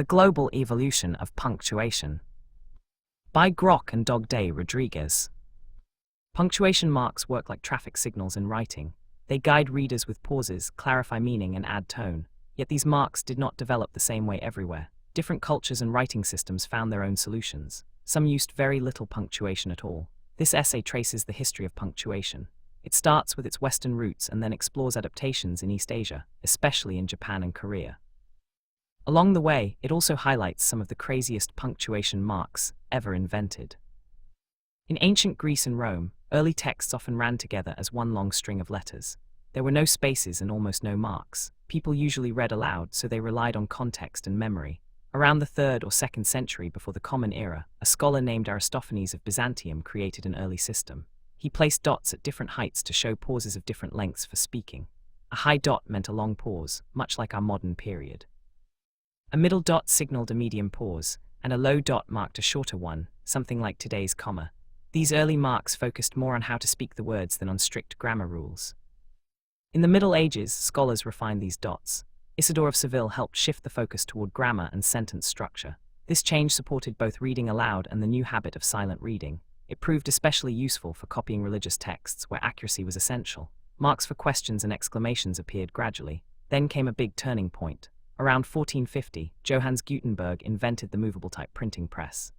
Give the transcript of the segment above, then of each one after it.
The Global Evolution of Punctuation by Grock and Dogday Rodriguez. Punctuation marks work like traffic signals in writing. They guide readers with pauses, clarify meaning, and add tone. Yet these marks did not develop the same way everywhere. Different cultures and writing systems found their own solutions. Some used very little punctuation at all. This essay traces the history of punctuation. It starts with its Western roots and then explores adaptations in East Asia, especially in Japan and Korea. Along the way, it also highlights some of the craziest punctuation marks ever invented. In ancient Greece and Rome, early texts often ran together as one long string of letters. There were no spaces and almost no marks. People usually read aloud, so they relied on context and memory. Around the 3rd or 2nd century before the Common Era, a scholar named Aristophanes of Byzantium created an early system. He placed dots at different heights to show pauses of different lengths for speaking. A high dot meant a long pause, much like our modern period. A middle dot signaled a medium pause, and a low dot marked a shorter one, something like today's comma. These early marks focused more on how to speak the words than on strict grammar rules. In the Middle Ages, scholars refined these dots. Isidore of Seville helped shift the focus toward grammar and sentence structure. This change supported both reading aloud and the new habit of silent reading. It proved especially useful for copying religious texts where accuracy was essential. Marks for questions and exclamations appeared gradually. Then came a big turning point. Around 1450, Johannes Gutenberg invented the movable type printing press.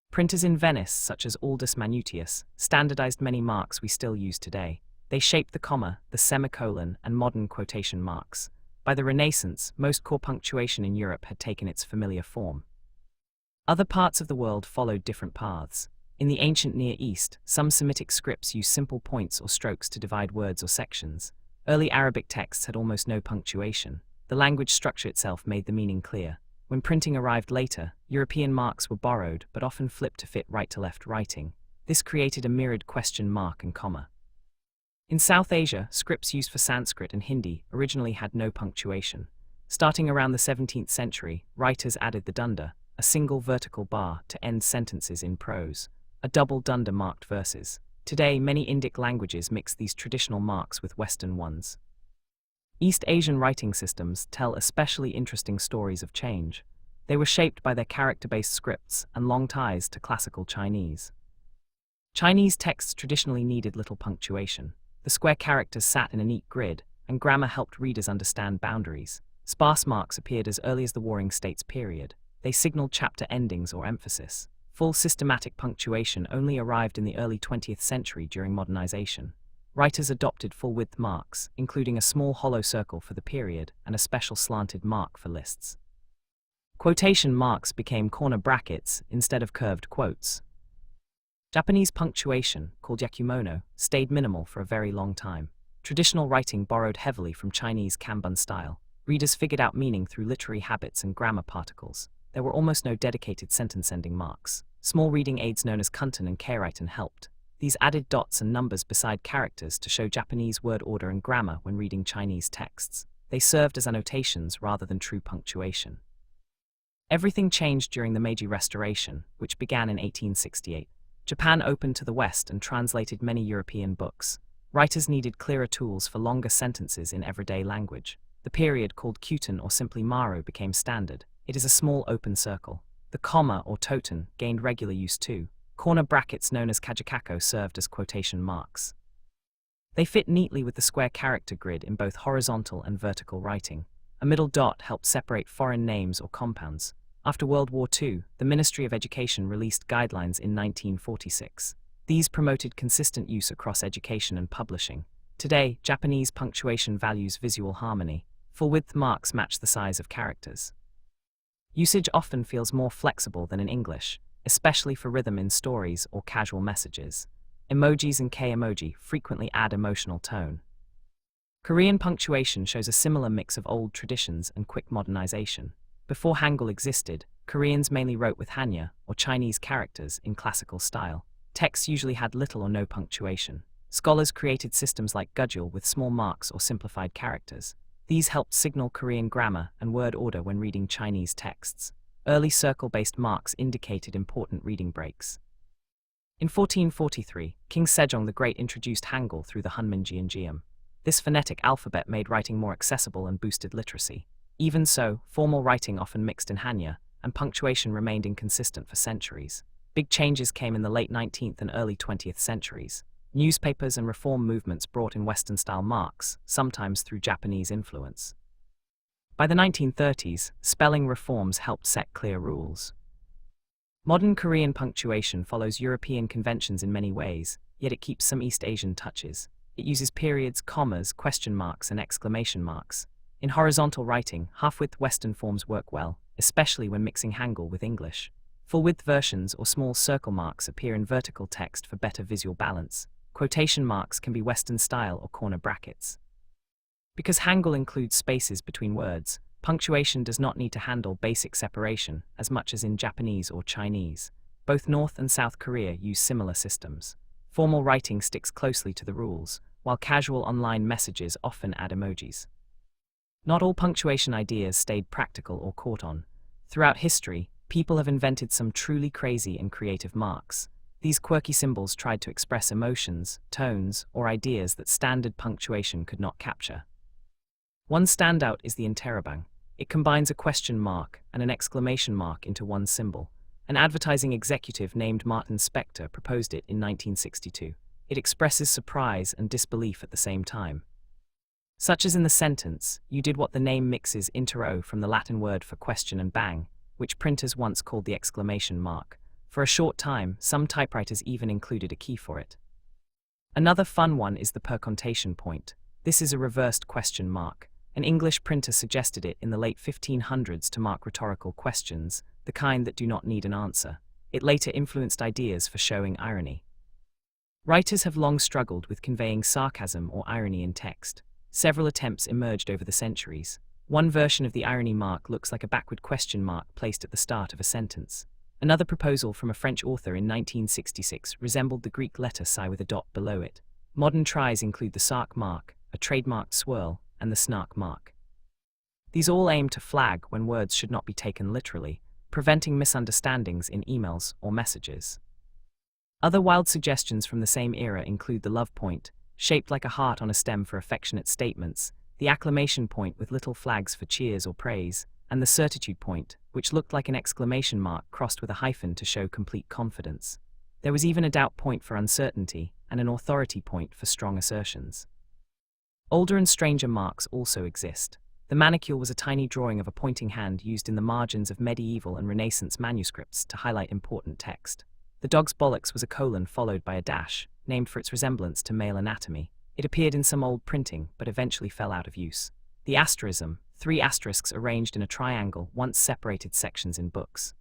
Printers in Venice, such as Aldus Manutius, standardized many marks we still use today. They shaped the comma, the semicolon, and modern quotation marks. By the Renaissance, most core punctuation in Europe had taken its familiar form. Other parts of the world followed different paths. In the ancient Near East, some Semitic scripts used simple points or strokes to divide words or sections. Early Arabic texts had almost no punctuation. The language structure itself made the meaning clear. When printing arrived later, European marks were borrowed but often flipped to fit right-to-left writing. This created a mirrored question mark and comma. In South Asia, scripts used for Sanskrit and Hindi originally had no punctuation. Starting around the 17th century, writers added the dunda, a single vertical bar, to end sentences in prose. A double dunda marked verses. Today, many Indic languages mix these traditional marks with Western ones. East Asian writing systems tell especially interesting stories of change. They were shaped by their character-based scripts and long ties to classical Chinese. Chinese texts traditionally needed little punctuation. The square characters sat in a neat grid, and grammar helped readers understand boundaries. Sparse marks appeared as early as the Warring States period. They signaled chapter endings or emphasis. Full systematic punctuation only arrived in the early 20th century during modernization. Writers adopted full-width marks, including a small hollow circle for the period and a special slanted mark for lists. Quotation marks became corner brackets instead of curved quotes. Japanese punctuation, called yakumono, stayed minimal for a very long time. Traditional writing borrowed heavily from Chinese kanbun style. Readers figured out meaning through literary habits and grammar particles. There were almost no dedicated sentence-ending marks. Small reading aids known as kunten and keiraiten helped. These added dots and numbers beside characters to show Japanese word order and grammar when reading Chinese texts. They served as annotations rather than true punctuation. Everything changed during the Meiji Restoration, which began in 1868. Japan opened to the West and translated many European books. Writers needed clearer tools for longer sentences in everyday language. The period, called kyuten or simply maro, became standard. It is a small open circle. The comma or toten gained regular use too. Corner brackets known as kajikako served as quotation marks. They fit neatly with the square character grid in both horizontal and vertical writing. A middle dot helped separate foreign names or compounds. After World War II, the Ministry of Education released guidelines in 1946. These promoted consistent use across education and publishing. Today, Japanese punctuation values visual harmony. Full-width marks match the size of characters. Usage often feels more flexible than in English, especially for rhythm in stories or casual messages. Emojis and K-emoji frequently add emotional tone. Korean punctuation shows a similar mix of old traditions and quick modernization. Before Hangul existed, Koreans mainly wrote with Hanja, or Chinese characters, in classical style. Texts usually had little or no punctuation. Scholars created systems like Gudjul with small marks or simplified characters. These helped signal Korean grammar and word order when reading Chinese texts. Early circle-based marks indicated important reading breaks. In 1443, King Sejong the Great introduced Hangul through the Hunminjeongeum. This phonetic alphabet made writing more accessible and boosted literacy. Even so, formal writing often mixed in Hanja, and punctuation remained inconsistent for centuries. Big changes came in the late 19th and early 20th centuries. Newspapers and reform movements brought in Western-style marks, sometimes through Japanese influence. By the 1930s, spelling reforms helped set clear rules. Modern Korean punctuation follows European conventions in many ways, yet it keeps some East Asian touches. It uses periods, commas, question marks, and exclamation marks. In horizontal writing, half-width Western forms work well, especially when mixing Hangul with English. Full-width versions or small circle marks appear in vertical text for better visual balance. Quotation marks can be Western style or corner brackets. Because Hangul includes spaces between words, punctuation does not need to handle basic separation as much as in Japanese or Chinese. Both North and South Korea use similar systems. Formal writing sticks closely to the rules, while casual online messages often add emojis. Not all punctuation ideas stayed practical or caught on. Throughout history, people have invented some truly crazy and creative marks. These quirky symbols tried to express emotions, tones, or ideas that standard punctuation could not capture. One standout is the interrobang. It combines a question mark and an exclamation mark into one symbol. An advertising executive named Martin Spector proposed it in 1962. It expresses surprise and disbelief at the same time. Such as in the sentence, "You did what the name mixes interro from the Latin word for question and bang," which printers once called the exclamation mark. For a short time, some typewriters even included a key for it. Another fun one is the percontation point. This is a reversed question mark. An English printer suggested it in the late 1500s to mark rhetorical questions, the kind that do not need an answer. It later influenced ideas for showing irony. Writers have long struggled with conveying sarcasm or irony in text. Several attempts emerged over the centuries. One version of the irony mark looks like a backward question mark placed at the start of a sentence. Another proposal from a French author in 1966 resembled the Greek letter psi with a dot below it. Modern tries include the sarc mark, a trademarked swirl, and the snark mark. These all aim to flag when words should not be taken literally, preventing misunderstandings in emails or messages. Other wild suggestions from the same era include the love point, shaped like a heart on a stem for affectionate statements, the acclamation point with little flags for cheers or praise, and the certitude point, which looked like an exclamation mark crossed with a hyphen to show complete confidence. There was even a doubt point for uncertainty, and an authority point for strong assertions. Older and stranger marks also exist. The manicule was a tiny drawing of a pointing hand used in the margins of medieval and Renaissance manuscripts to highlight important text. The dog's bollocks was a colon followed by a dash, named for its resemblance to male anatomy. It appeared in some old printing, but eventually fell out of use. The asterism, 3 asterisks arranged in a triangle, once separated sections in books.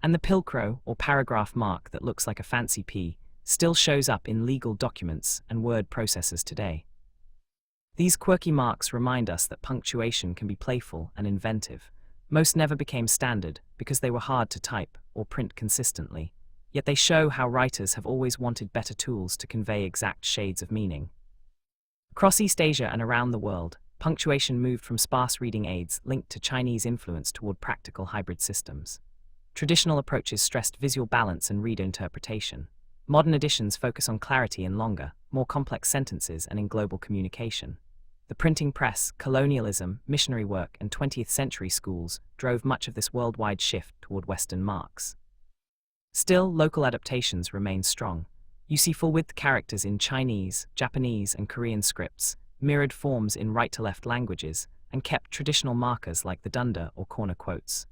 And the pilcrow, or paragraph mark that looks like a fancy P, still shows up in legal documents and word processors today. These quirky marks remind us that punctuation can be playful and inventive. Most never became standard because they were hard to type or print consistently, yet they show how writers have always wanted better tools to convey exact shades of meaning. Across East Asia and around the world, punctuation moved from sparse reading aids linked to Chinese influence toward practical hybrid systems. Traditional approaches stressed visual balance and reader interpretation. Modern editions focus on clarity in longer, more complex sentences and in global communication. The printing press, colonialism, missionary work, and 20th century schools drove much of this worldwide shift toward Western marks. Still, local adaptations remain strong. You see full-width characters in Chinese, Japanese, and Korean scripts, mirrored forms in right-to-left languages, and kept traditional markers like the dunder or corner quotes.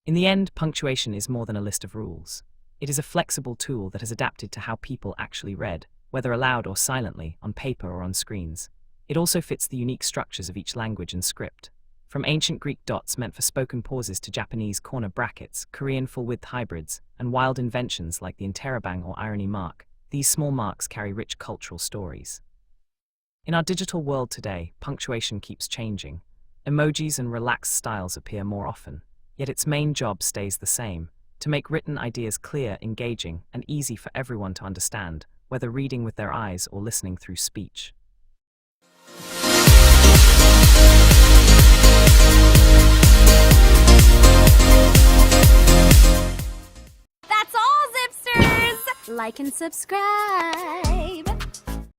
In the end, punctuation is more than a list of rules. It is a flexible tool that has adapted to how people actually read, whether aloud or silently, on paper or on screens. It also fits the unique structures of each language and script. From ancient Greek dots meant for spoken pauses to Japanese corner brackets, Korean full-width hybrids, and wild inventions like the interrobang or irony mark, these small marks carry rich cultural stories. In our digital world today, punctuation keeps changing. Emojis and relaxed styles appear more often, yet its main job stays the same: to make written ideas clear, engaging, and easy for everyone to understand, whether reading with their eyes or listening through speech. That's all, Zipsters! Like and subscribe.